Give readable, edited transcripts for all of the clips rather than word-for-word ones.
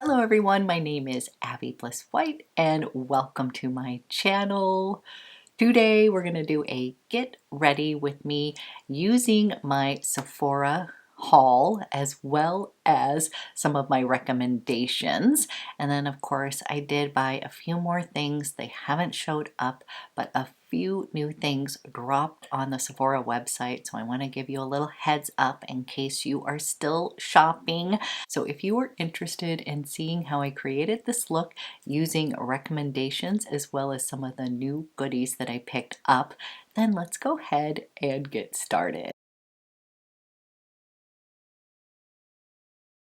Hello everyone, my name is Abby Bliss White and welcome to my channel. Today we're going to do a get ready with me using my Sephora haul as well as some of my recommendations. And then of course I did buy a few more things. They haven't showed up, but a few new things dropped on the Sephora website, so I want to give you a little heads up in case you are still shopping. So if you were interested in seeing how I created this look using recommendations as well as some of the new goodies that I picked up, then let's go ahead and get started.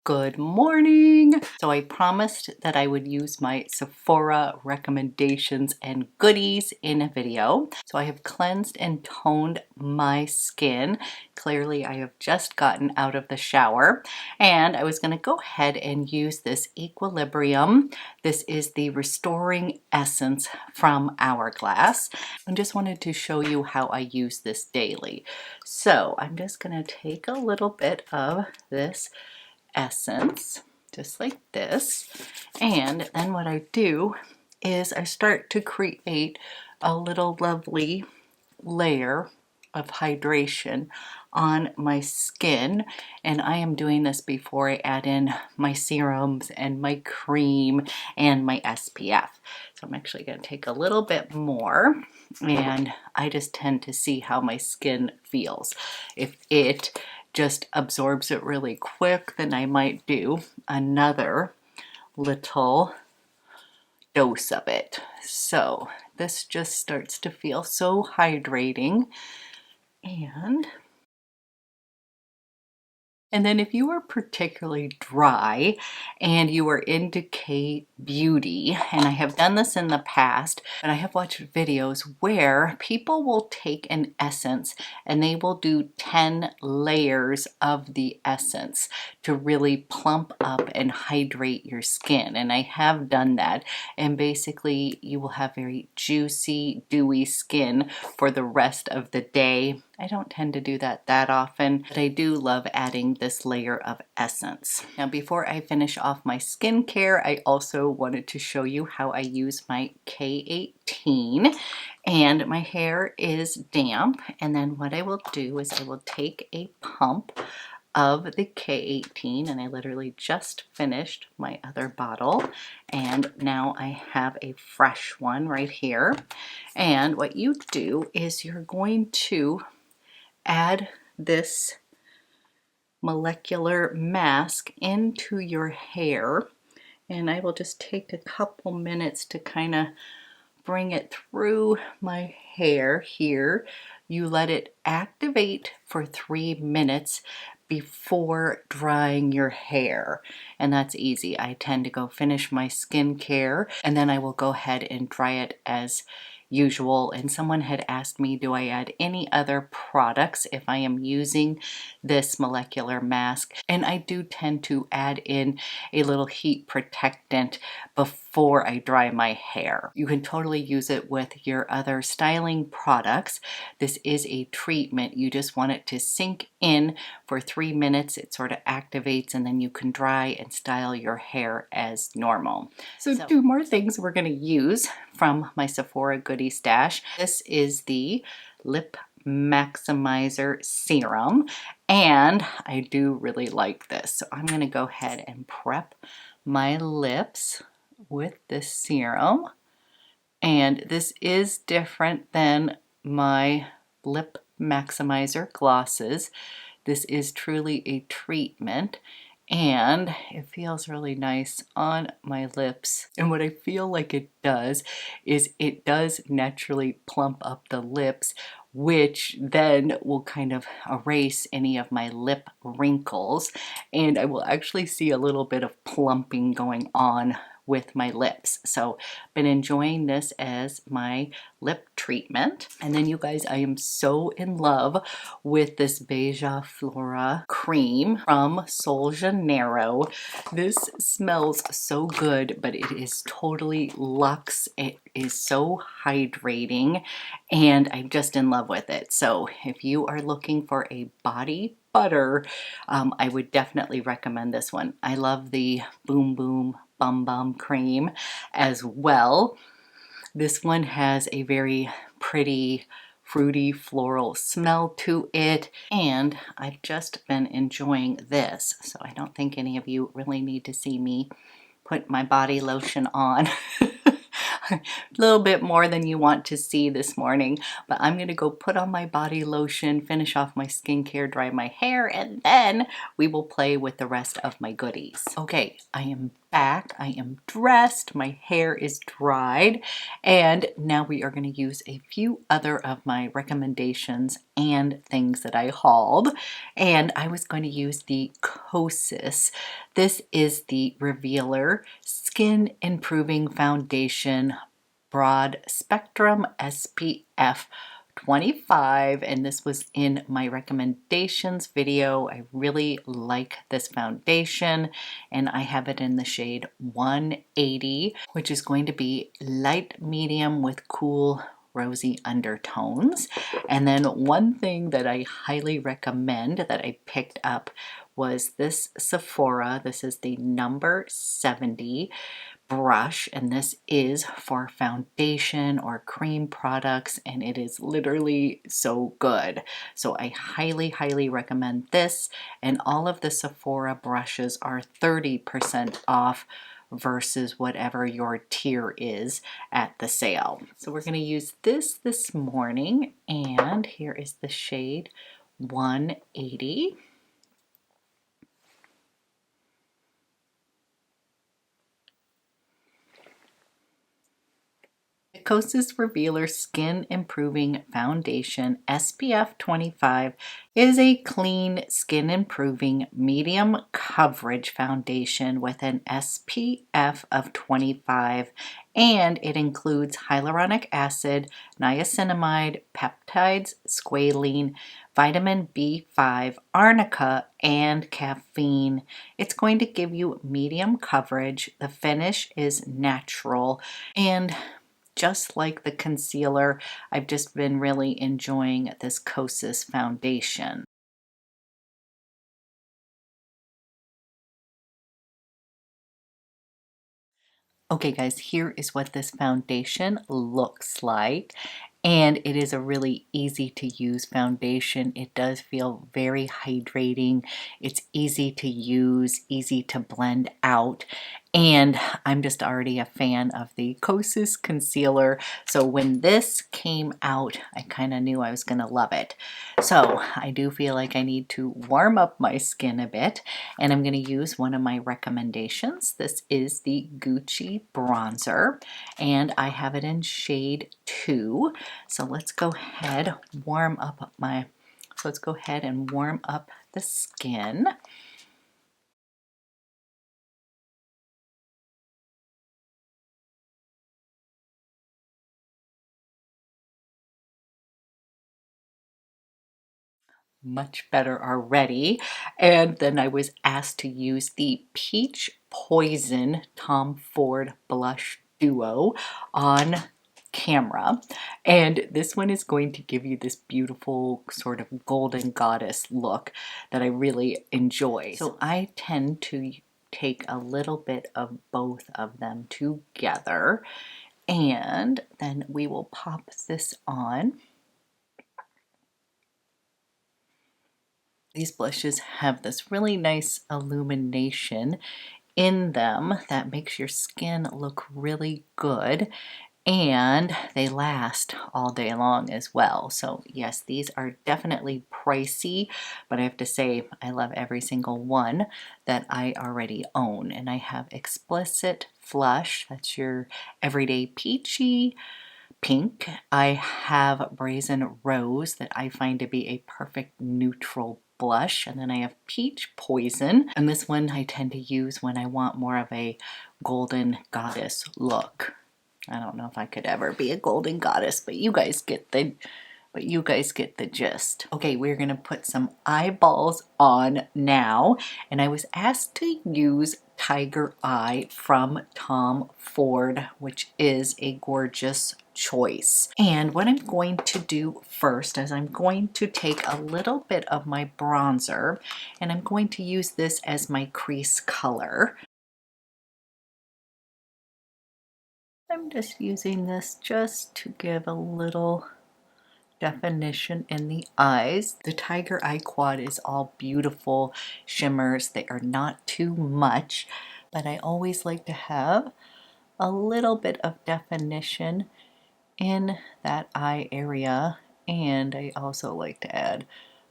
Good morning! So I promised that I would use my Sephora recommendations and goodies in a video. So I have cleansed and toned my skin. Clearly I have just gotten out of the shower and I was going to go ahead and use this Equilibrium. This is the Restoring Essence from Hourglass. I just wanted to show you how I use this daily. So I'm just going to take a little bit of this essence just like this, and then what I do is I start to create a little lovely layer of hydration on my skin, and I am doing this before I add in my serums and my cream and my SPF. So I'm actually going to take a little bit more, and I just tend to see how my skin feels. If it just absorbs it really quick, then I might do another little dose of it. So this just starts to feel so hydrating. And then if you are particularly dry and you are into K-beauty, and I have done this in the past, but I have watched videos where people will take an essence and they will do 10 layers of the essence to really plump up and hydrate your skin. And I have done that, and basically you will have very juicy, dewy skin for the rest of the day. I don't tend to do that often, but I do love adding this layer of essence. Now before I finish off my skincare, I also wanted to show you how I use my K18, and my hair is damp, and then what I will do is I will take a pump of the K18, and I literally just finished my other bottle, and now I have a fresh one right here. And what you do is you're going to add this molecular mask into your hair, and I will just take a couple minutes to kind of bring it through my hair here. You let it activate for 3 minutes before drying your hair, and that's easy. I tend to go finish my skincare and then I will go ahead and dry it as usual. And someone had asked me, do I add any other products if I am using this molecular mask? And I do tend to add in a little heat protectant before I dry my hair. You can totally use it with your other styling products. This is a treatment. You just want it to sink in for 3 minutes. It sort of activates, and then you can dry and style your hair as normal. So 2 more things we're going to use from my Sephora goodie stash. This is the Lip Maximizer Serum, and I do really like this. So I'm going to go ahead and prep my lips with this serum, and this is different than my Lip Maximizer glosses. This is truly a treatment, and it feels really nice on my lips. And what I feel like it does is it does naturally plump up the lips, which then will kind of erase any of my lip wrinkles, and I will actually see a little bit of plumping going on with my lips. So been enjoying this as my lip treatment. And then you guys, I am so in love with this Beija Flora cream from Janeiro. This smells so good, but it is totally luxe. It is so hydrating and I'm just in love with it. So if you are looking for a body butter, I would definitely recommend this one. I love the Boom Boom Bum Bum cream as well. This one has a very pretty fruity floral smell to it, and I've just been enjoying this, so I don't think any of you really need to see me put my body lotion on. A little bit more than you want to see this morning, but I'm gonna go put on my body lotion, finish off my skincare, dry my hair, and then we will play with the rest of my goodies. Okay, I am back, I am dressed, my hair is dried, and now we are going to use a few other of my recommendations and things that I hauled, and I was going to use the Kosas. This is the Revealer Skin Improving Foundation Broad Spectrum SPF 25, and this was in my recommendations video. I really like this foundation, and I have it in the shade 180, which is going to be light medium with cool rosy undertones. And then one thing that I highly recommend that I picked up was this Sephora. This is the number 70 brush, and this is for foundation or cream products, and it is literally so good. So I highly recommend this, and all of the Sephora brushes are 30% off versus whatever your tier is at the sale. So we're going to use this morning, and here is the shade 180. The Kosas Revealer Skin Improving Foundation SPF 25 is a clean, skin improving, medium coverage foundation with an SPF of 25, and it includes hyaluronic acid, niacinamide, peptides, squalane, vitamin B5, arnica, and caffeine. It's going to give you medium coverage. The finish is natural, and just like the concealer, I've just been really enjoying this Kosas foundation. Okay guys, here is what this foundation looks like. And it is a really easy to use foundation. It does feel very hydrating. It's easy to use, easy to blend out. And I'm just already a fan of the Kosas Concealer. So when this came out, I kind of knew I was going to love it. So I do feel like I need to warm up my skin a bit. And I'm going to use one of my recommendations. This is the Gucci bronzer. And I have it in shade 2. So let's go ahead and warm up the skin. Much better already. And then I was asked to use the Peach Poison Tom Ford Blush Duo on camera, and this one is going to give you this beautiful sort of golden goddess look that I really enjoy. So I tend to take a little bit of both of them together, and then we will pop this on. These blushes have this really nice illumination in them that makes your skin look really good, and they last all day long as well. So yes, these are definitely pricey, but I have to say I love every single one that I already own. And I have Explicit Flush, that's your everyday peachy pink. I have Brazen Rose that I find to be a perfect neutral blush, and then I have Peach Poison, and this one I tend to use when I want more of a golden goddess look. I don't know if I could ever be a golden goddess, but you guys get the gist. Okay, we're gonna put some eyeballs on now, and I was asked to use Tiger Eye from Tom Ford, which is a gorgeous choice. And what I'm going to do first is I'm going to take a little bit of my bronzer and I'm going to use this as my crease color. I'm just using this just to give a little definition in the eyes. The Tiger Eye Quad is all beautiful shimmers. They are not too much, but I always like to have a little bit of definition in that eye area, and I also like to add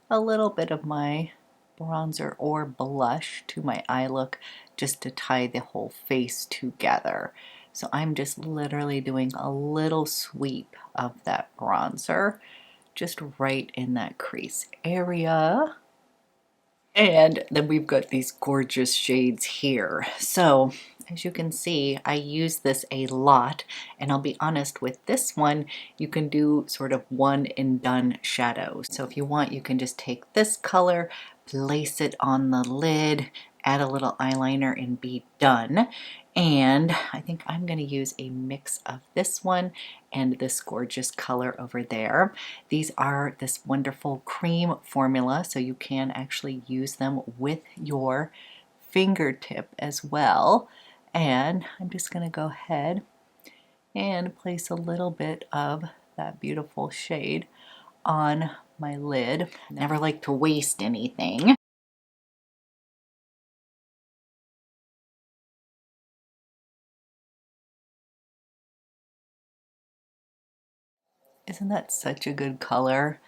a little bit of my bronzer or blush to my eye look just to tie the whole face together. So I'm just literally doing a little sweep of that bronzer just right in that crease area. And then we've got these gorgeous shades here. So as you can see, I use this a lot, and I'll be honest, with this one you can do sort of one and done shadows. So if you want, you can just take this color, place it on the lid, add a little eyeliner, and be done. And I think I'm going to use a mix of this one and this gorgeous color over there. These are this wonderful cream formula, so you can actually use them with your fingertip as well. And I'm just going to go ahead and place a little bit of that beautiful shade on my lid. Never like to waste anything. Isn't that such a good color?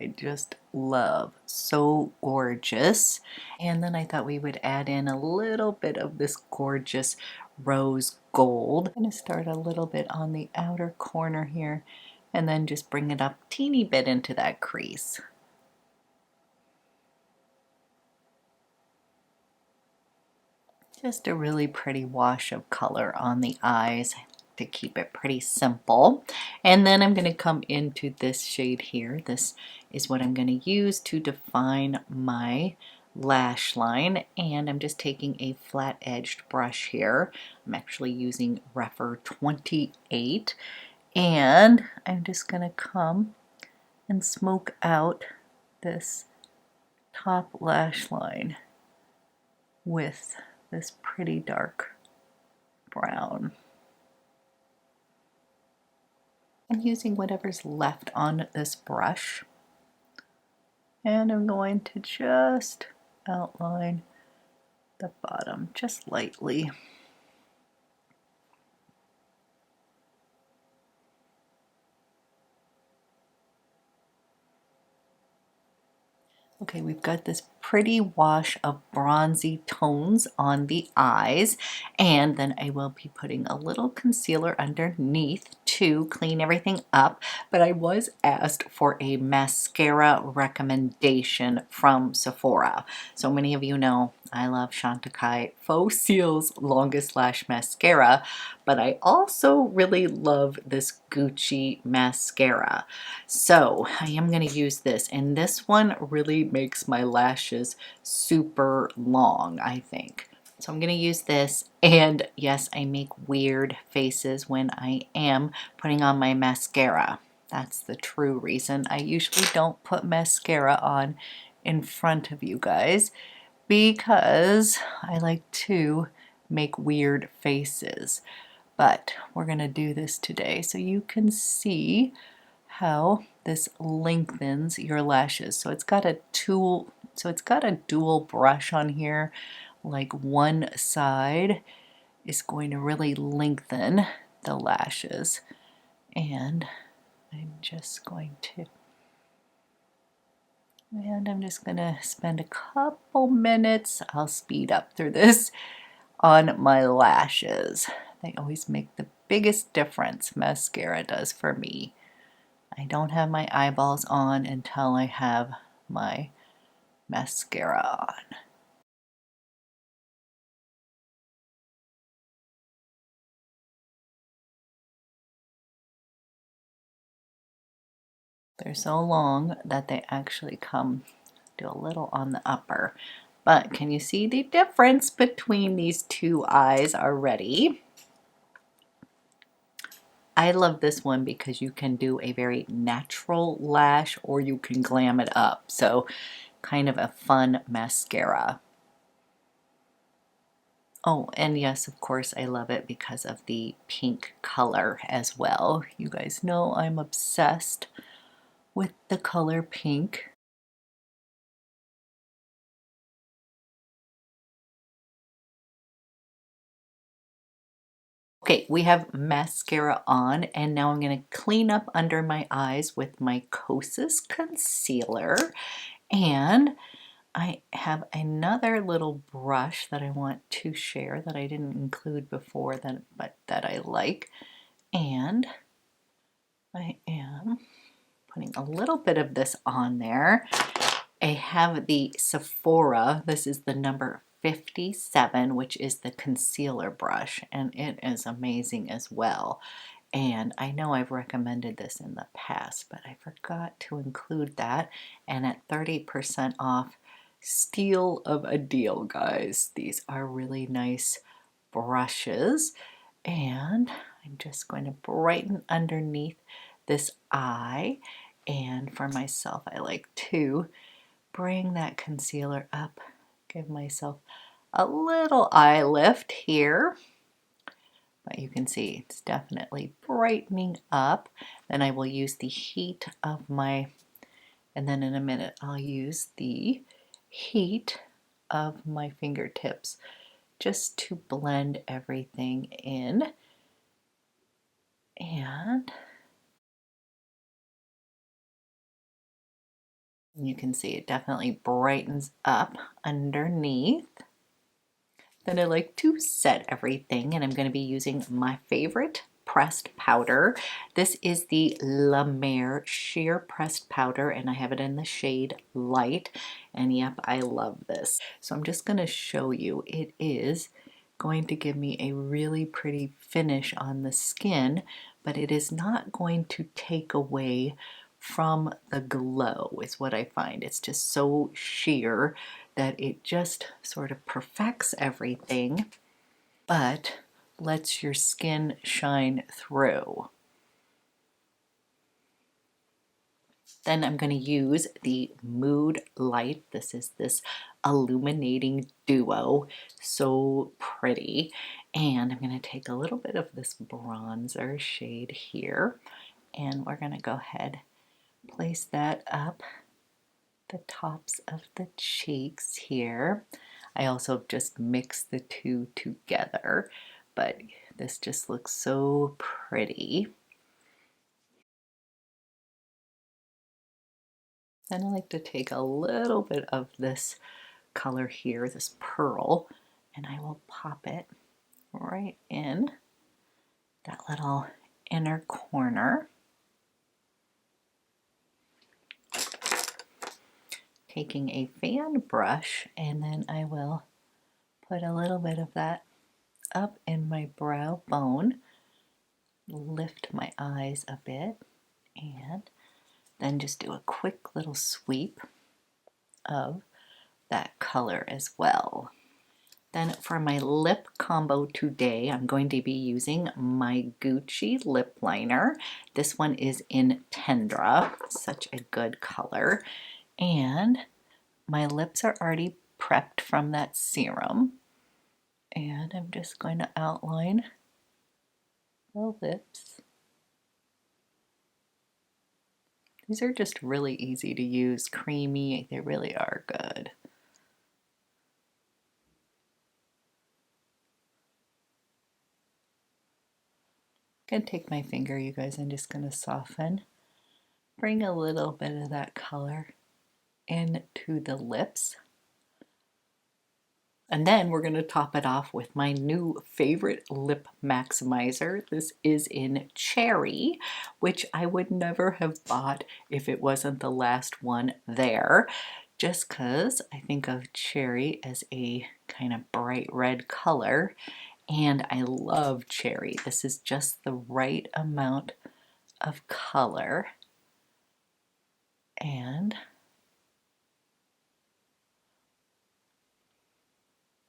I just love. So gorgeous. And then I thought we would add in a little bit of this gorgeous rose gold. I'm going to start a little bit on the outer corner here and then just bring it up a teeny bit into that crease. Just a really pretty wash of color on the eyes to keep it pretty simple. And then I'm going to come into this shade here. This is what I'm going to use to define my lash line, and I'm just taking a flat edged brush here. I'm actually using Refer 28, and I'm just going to come and smoke out this top lash line with this pretty dark brown. I'm using whatever's left on this brush, and I'm going to just outline the bottom just lightly. Okay, we've got this pretty wash of bronzy tones on the eyes, and then I will be putting a little concealer underneath to clean everything up. But I was asked for a mascara recommendation from Sephora. So many of you know I love Chantecaille Faux Cils Longest Lash Mascara, but I also really love this Gucci mascara. So I am going to use this, and this one really makes my lashes super long, I think. So I'm going to use this, and yes, I make weird faces when I am putting on my mascara. That's the true reason. I usually don't put mascara on in front of you guys because I like to make weird faces. But we're going to do this today so you can see how this lengthens your lashes. So it's got a dual brush on here. Like one side is going to really lengthen the lashes, and I'm just going to spend a couple minutes. I'll speed up through this on my lashes. They always make the biggest difference, mascara does for me. I don't have my eyeballs on until I have my mascara on. They're so long that they actually come to a little on the upper. But can you see the difference between these two eyes already? I love this one because you can do a very natural lash or you can glam it up. So kind of a fun mascara. Oh, and yes, of course, I love it because of the pink color as well. You guys know I'm obsessed with the color pink. Okay, we have mascara on, and now I'm going to clean up under my eyes with my Kosas Concealer. And I have another little brush that I want to share that I didn't include before, but that I like. And I am putting a little bit of this on there. I have the Sephora. This is the number 57, which is the concealer brush, and it is amazing as well. And I know I've recommended this in the past, but I forgot to include that. And at 30% off, steal of a deal, guys. These are really nice brushes. And I'm just going to brighten underneath this eye. And for myself, I like to bring that concealer up, give myself a little eye lift here. But you can see it's definitely brightening up. Then I will use the heat of my, and then in a minute I'll use the heat of my fingertips just to blend everything in. And you can see it definitely brightens up underneath. Then I like to set everything, and I'm going to be using my favorite pressed powder. This is the La Mer Sheer Pressed Powder, and I have it in the shade Light. And yep, I love this. So I'm just going to show you. It is going to give me a really pretty finish on the skin, but it is not going to take away from the glow, is what I find. It's just so sheer that it just sort of perfects everything, but lets your skin shine through. Then I'm going to use the Mood Light. This is this illuminating duo. So pretty. And I'm going to take a little bit of this bronzer shade here, and we're going to go ahead, place that up the tops of the cheeks here. I also just mix the two together, but this just looks so pretty. Then I like to take a little bit of this color here, this pearl, and I will pop it right in that little inner corner. Taking a fan brush, and then I will put a little bit of that up in my brow bone, lift my eyes a bit, and then just do a quick little sweep of that color as well. Then for my lip combo today, I'm going to be using my Gucci lip liner. This one is in Tendre, such a good color. And my lips are already prepped from that serum. And I'm just going to outline the lips. These are just really easy to use, creamy, they really are good. I'm gonna take my finger, you guys, I'm just gonna soften. Bring a little bit of that color into the lips. And then we're going to top it off with my new favorite lip maximizer. This is in Cherry, which I would never have bought if it wasn't the last one there, just because I think of Cherry as a kind of bright red color, and I love Cherry. This is just the right amount of color. And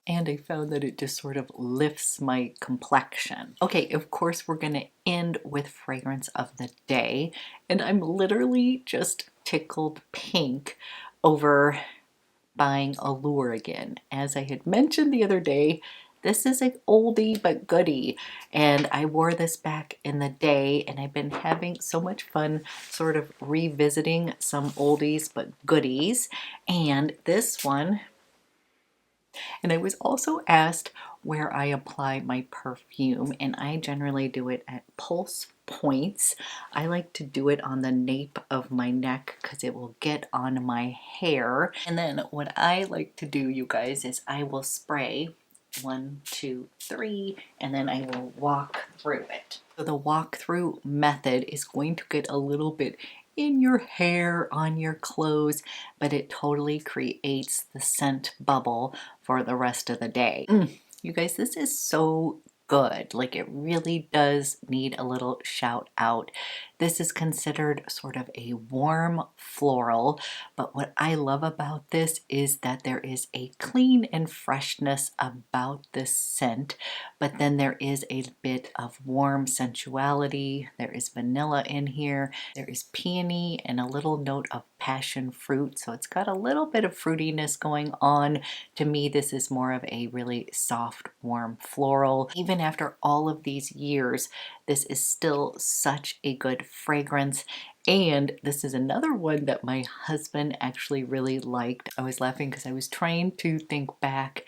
and I found that it just sort of lifts my complexion. Okay, of course we're gonna end with fragrance of the day, and I'm literally just tickled pink over buying Allure again. As I had mentioned the other day, this is an oldie but goodie, and I wore this back in the day, and I've been having so much fun sort of revisiting some oldies but goodies. And this one, and I was also asked where I apply my perfume, and I generally do it at pulse points. I like to do it on the nape of my neck because it will get on my hair. And then what I like to do, you guys, is I will spray 1, 2, 3, and then I will walk through it. So the walk through method is going to get a little bit in your hair, on your clothes, but it totally creates the scent bubble for the rest of the day. You guys, this is so good. Like, it really does need a little shout out. This is considered sort of a warm floral, but what I love about this is that there is a clean and freshness about this scent, but then there is a bit of warm sensuality. There is vanilla in here. There is peony and a little note of passion fruit, so it's got a little bit of fruitiness going on. To me, this is more of a really soft, warm floral. Even after all of these years, this is still such a good fragrance. And this is another one that my husband actually really liked. I was laughing because I was trying to think back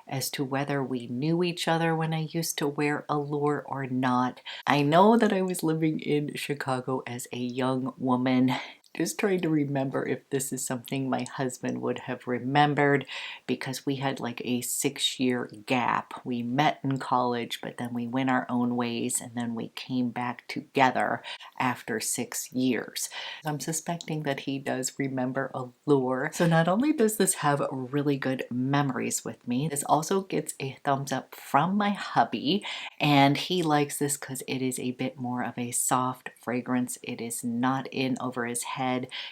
as to whether we knew each other when I used to wear Allure or not. I know that I was living in Chicago as a young woman. Just trying to remember if this is something my husband would have remembered, because we had like a 6-year gap. We met in college, but then we went our own ways, and then we came back together after 6 years. I'm suspecting that he does remember Allure. So not only does this have really good memories with me, this also gets a thumbs up from my hubby, and he likes this because it is a bit more of a soft fragrance. It is not in over his head.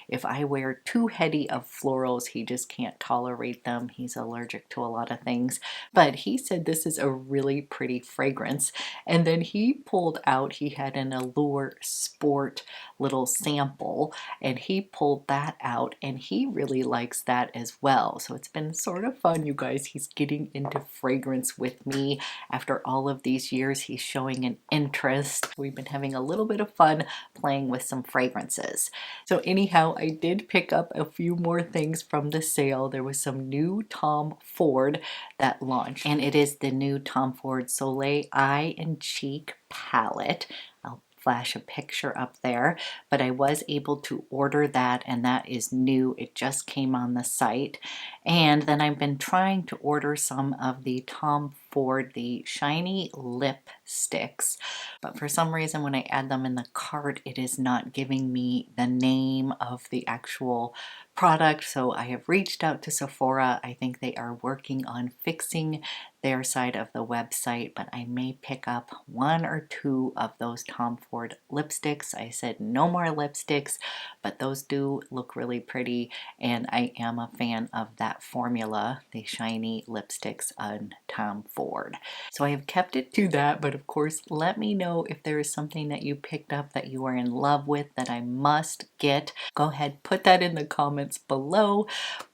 If I wear too heady of florals, he just can't tolerate them. He's allergic to a lot of things. But he said this is a really pretty fragrance. And then he pulled out, he had an Allure Sport little sample, and he pulled that out, and he really likes that as well. So it's been sort of fun, you guys. He's getting into fragrance with me. After all of these years, he's showing an interest. We've been having a little bit of fun playing with some fragrances. So anyhow, I did pick up a few more things from the sale. There was some new Tom Ford that launched, and it is the new Tom Ford Soleil Eye and Cheek palette. I'll flash a picture up there, but I was able to order that, and that is new. It just came on the site. And then I've been trying to order some of the Tom Ford, the shiny lipsticks, but for some reason when I add them in the cart, it is not giving me the name of the actual product. So I have reached out to Sephora. I think they are working on fixing their side of the website, but I may pick up 1 or 2 of those Tom Ford lipsticks. I said no more lipsticks, but those do look really pretty, and I am a fan of that formula, the shiny lipsticks on Tom Ford. So I have kept it to that, but of course, let me know if there is something that you picked up that you are in love with that I must get. Go ahead, put that in the comments below.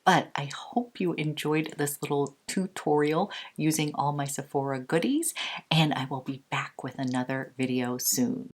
But I hope you enjoyed this little tutorial using all my Sephora goodies, and I will be back with another video soon.